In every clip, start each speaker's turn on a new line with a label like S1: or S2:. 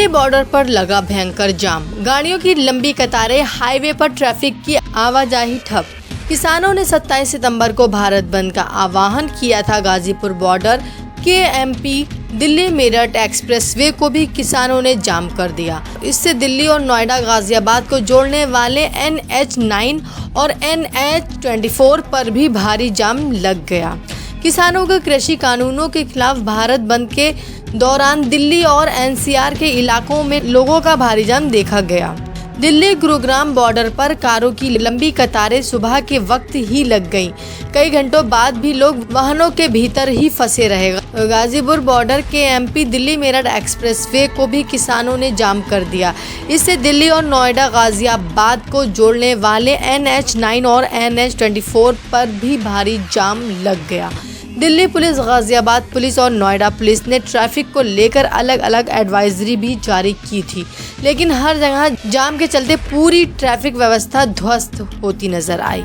S1: Border पर लगा भयंकर जाम, गाड़ियों की लंबी कतारें, हाईवे पर ट्रैफिक की आवाजाही ठप। किसानों ने 27 सितंबर को भारत बंद का आह्वान किया था। गाजीपुर बॉर्डर के एमपी दिल्ली मेरठ एक्सप्रेसवे को भी किसानों ने जाम कर दिया। इससे दिल्ली और नोएडा गाजियाबाद को जोड़ने वाले NH9 और NH24 पर भी भारी जाम लग गया। किसानों के कृषि कानूनों के खिलाफ भारत बंद के दौरान दिल्ली और NCR के इलाकों में लोगों का भारी जाम देखा गया। दिल्ली गुरुग्राम बॉर्डर पर कारों की लंबी कतारें सुबह के वक्त ही लग गईं। कई घंटों बाद भी लोग वाहनों के भीतर ही फंसे रहे। गाजीपुर बॉर्डर के एमपी दिल्ली मेरठ एक्सप्रेसवे को भी किसानों ने जाम कर दिया। इससे दिल्ली और नोएडा गाजियाबाद को जोड़ने वाले NH9 और NH24 पर भी भारी जाम लग गया। दिल्ली पुलिस, गाजियाबाद पुलिस और नोएडा पुलिस ने ट्रैफिक को लेकर अलग अलग एडवाइजरी भी जारी की थी, लेकिन हर जगह जाम के चलते पूरी ट्रैफिक व्यवस्था ध्वस्त होती नजर आई।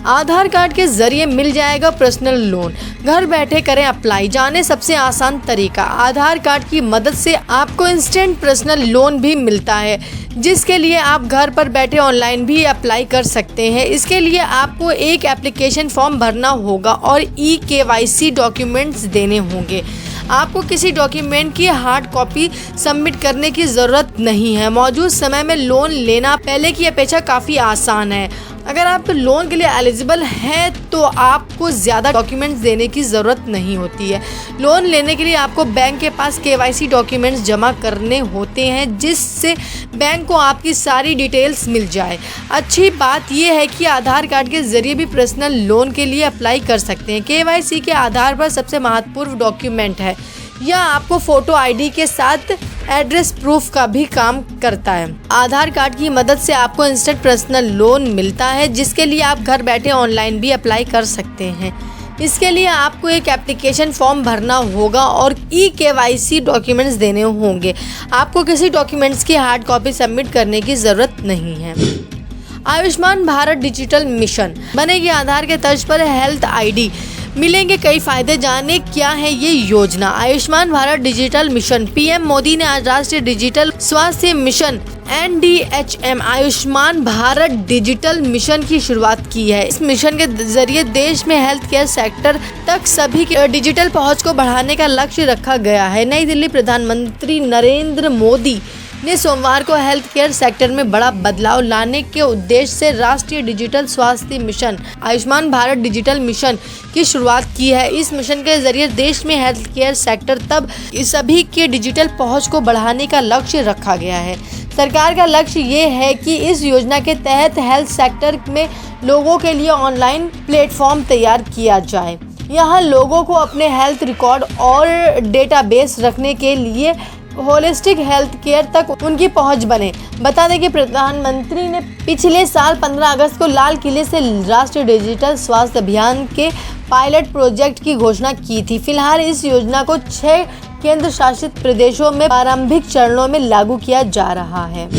S1: आधार कार्ड के जरिए मिल जाएगा पर्सनल लोन, घर बैठे करें अप्लाई, जाने सबसे आसान तरीका। आधार कार्ड की मदद से आपको इंस्टेंट पर्सनल लोन भी मिलता है, जिसके लिए आप घर पर बैठे ऑनलाइन भी अप्लाई कर सकते हैं। इसके लिए आपको एक एप्लीकेशन फॉर्म भरना होगा और KYC डॉक्यूमेंट्स देने होंगे। आपको किसी डॉक्यूमेंट की हार्ड कॉपी सबमिट करने की ज़रूरत नहीं है। मौजूद समय में लोन लेना पहले की अपेक्षा काफ़ी आसान है। अगर आप लोन के लिए एलिजिबल हैं तो आपको ज़्यादा डॉक्यूमेंट्स देने की ज़रूरत नहीं होती है। लोन लेने के लिए आपको बैंक के पास KYC डॉक्यूमेंट्स जमा करने होते हैं, जिससे बैंक को आपकी सारी डिटेल्स मिल जाए। अच्छी बात यह है कि आधार कार्ड के ज़रिए भी पर्सनल लोन के लिए अप्लाई कर सकते हैं। KYC के आधार पर सबसे महत्वपूर्ण डॉक्यूमेंट है। यह आपको फ़ोटो ID के साथ एड्रेस प्रूफ का भी काम करता है। आधार कार्ड की मदद से आपको इंस्टेंट पर्सनल लोन मिलता है, जिसके लिए आप घर बैठे ऑनलाइन भी अप्लाई कर सकते हैं। इसके लिए आपको एक एप्लीकेशन फॉर्म भरना होगा और KYC डॉक्यूमेंट्स देने होंगे। आपको किसी डॉक्यूमेंट्स की हार्ड कॉपी सबमिट करने की ज़रूरत नहीं है। आयुष्मान भारत डिजिटल मिशन बनेगी आधार के तर्ज पर हेल्थ ID, मिलेंगे कई फायदे। जाने क्या है ये योजना। Ayushman Bharat digital mission. PM Modi ने आज राष्ट्रीय डिजिटल स्वास्थ्य mission NDHM Ayushman Bharat digital mission की शुरुआत की है। इस मिशन के जरिए देश में हेल्थ केयर सेक्टर तक सभी की डिजिटल पहुंच को बढ़ाने का लक्ष्य रखा गया है। नई दिल्ली, प्रधानमंत्री नरेंद्र मोदी ने सोमवार को हेल्थ केयर सेक्टर में बड़ा बदलाव लाने के उद्देश्य से राष्ट्रीय डिजिटल स्वास्थ्य mission Ayushman Bharat digital mission की शुरुआत की है। इस मिशन के जरिए देश में हेल्थ केयर सेक्टर तक सभी के डिजिटल पहुंच को बढ़ाने का लक्ष्य रखा गया है। सरकार का लक्ष्य ये है कि इस योजना के तहत हेल्थ सेक्टर में लोगों के लिए ऑनलाइन प्लेटफॉर्म तैयार किया जाए। यहाँ लोगों को अपने हेल्थ रिकॉर्ड और डेटाबेस रखने के लिए होलिस्टिक हेल्थ केयर तक उनकी पहुंच बने। बता दें कि प्रधानमंत्री ने पिछले साल 15 अगस्त को लाल किले से राष्ट्रीय डिजिटल स्वास्थ्य अभियान के पायलट प्रोजेक्ट की घोषणा की थी। फिलहाल इस योजना को 6 केंद्र शासित प्रदेशों में प्रारंभिक चरणों में लागू किया जा रहा है।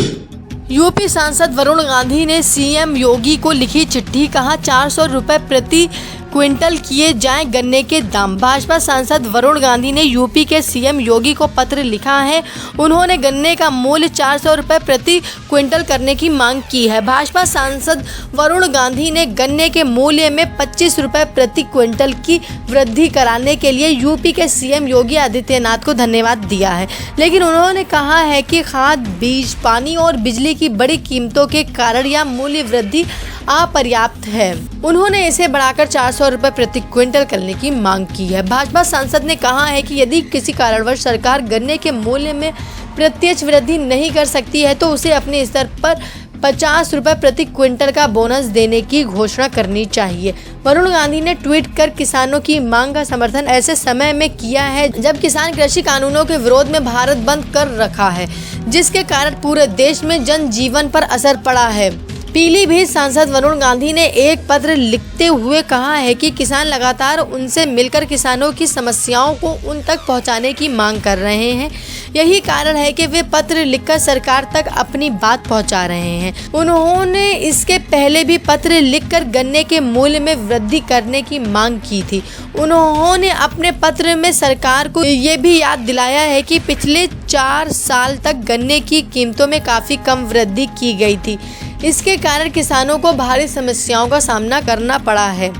S1: यूपी सांसद वरुण गांधी ने CM योगी को लिखी चिट्ठी, कहा 400 रुपये प्रति क्विंटल किए जाएं गन्ने के दाम। भाजपा सांसद वरुण गांधी ने यूपी के CM योगी को पत्र लिखा है। उन्होंने गन्ने का मूल्य 400 रुपये प्रति क्विंटल करने की मांग की है। भाजपा सांसद वरुण गांधी ने गन्ने के मूल्य में 25 रुपये प्रति क्विंटल की वृद्धि कराने के लिए यूपी के CM योगी आदित्यनाथ को धन्यवाद दिया है, लेकिन उन्होंने कहा है कि खाद, बीज, पानी और बिजली की बड़ी कीमतों के कारण यह मूल्य वृद्धि अपर्याप्त है। उन्होंने इसे बढ़ाकर 400 रुपये प्रति क्विंटल करने की मांग की है। भाजपा सांसद ने कहा है कि यदि किसी कारणवश सरकार गन्ने के मूल्य में प्रत्यक्ष वृद्धि नहीं कर सकती है तो उसे अपने स्तर पर 50 रुपये प्रति क्विंटल का बोनस देने की घोषणा करनी चाहिए। वरुण गांधी ने ट्वीट कर किसानों की मांग का समर्थन ऐसे समय में किया है जब किसान कृषि कानूनों के विरोध में भारत बंद कर रखा है, जिसके कारण पूरे देश में जनजीवन पर असर पड़ा है। पीलीभीत सांसद वरुण गांधी ने एक पत्र लिखते हुए कहा है कि किसान लगातार उनसे मिलकर किसानों की समस्याओं को उन तक पहुंचाने की मांग कर रहे हैं। यही कारण है कि वे पत्र लिखकर सरकार तक अपनी बात पहुंचा रहे हैं। उन्होंने इसके पहले भी पत्र लिखकर गन्ने के मूल्य में वृद्धि करने की मांग की थी। उन्होंने अपने पत्र में सरकार को ये भी याद दिलाया है कि पिछले 4 साल तक गन्ने की कीमतों में काफी कम वृद्धि की गई थी। इसके कारण किसानों को भारी समस्याओं का सामना करना पड़ा है।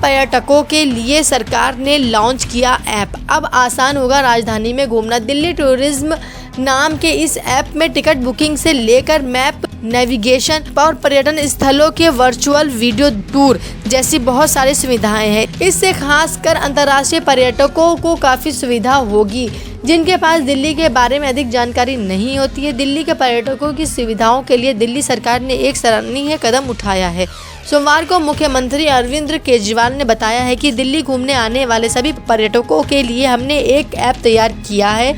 S1: पर्यटकों के लिए सरकार ने लॉन्च किया ऐप, अब आसान होगा राजधानी में घूमना। दिल्ली टूरिज्म नाम के इस ऐप में टिकट बुकिंग से लेकर मैप, नेविगेशन और पर्यटन स्थलों के वर्चुअल वीडियो टूर जैसी बहुत सारी सुविधाएं हैं। इससे खासकर अंतर्राष्ट्रीय पर्यटकों को काफ़ी सुविधा होगी जिनके पास दिल्ली के बारे में अधिक जानकारी नहीं होती है। दिल्ली के पर्यटकों की सुविधाओं के लिए दिल्ली सरकार ने एक सराहनीय कदम उठाया है। सोमवार को मुख्यमंत्री अरविंद केजरीवाल ने बताया है कि दिल्ली घूमने आने वाले सभी पर्यटकों के लिए हमने एक ऐप तैयार किया है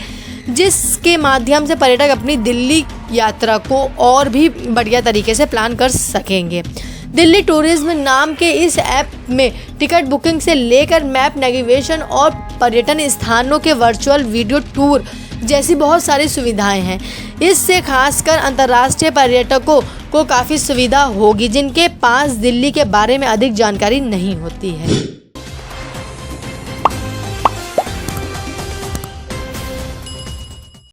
S1: जिसके माध्यम से पर्यटक अपनी दिल्ली यात्रा को और भी बढ़िया तरीके से प्लान कर सकेंगे। दिल्ली टूरिज्म नाम के इस ऐप में टिकट बुकिंग से लेकर मैप, नेविगेशन और पर्यटन स्थानों के वर्चुअल वीडियो टूर जैसी बहुत सारी सुविधाएं हैं। इससे खासकर अंतर्राष्ट्रीय पर्यटकों को काफ़ी सुविधा होगी जिनके पास दिल्ली के बारे में अधिक जानकारी नहीं होती है।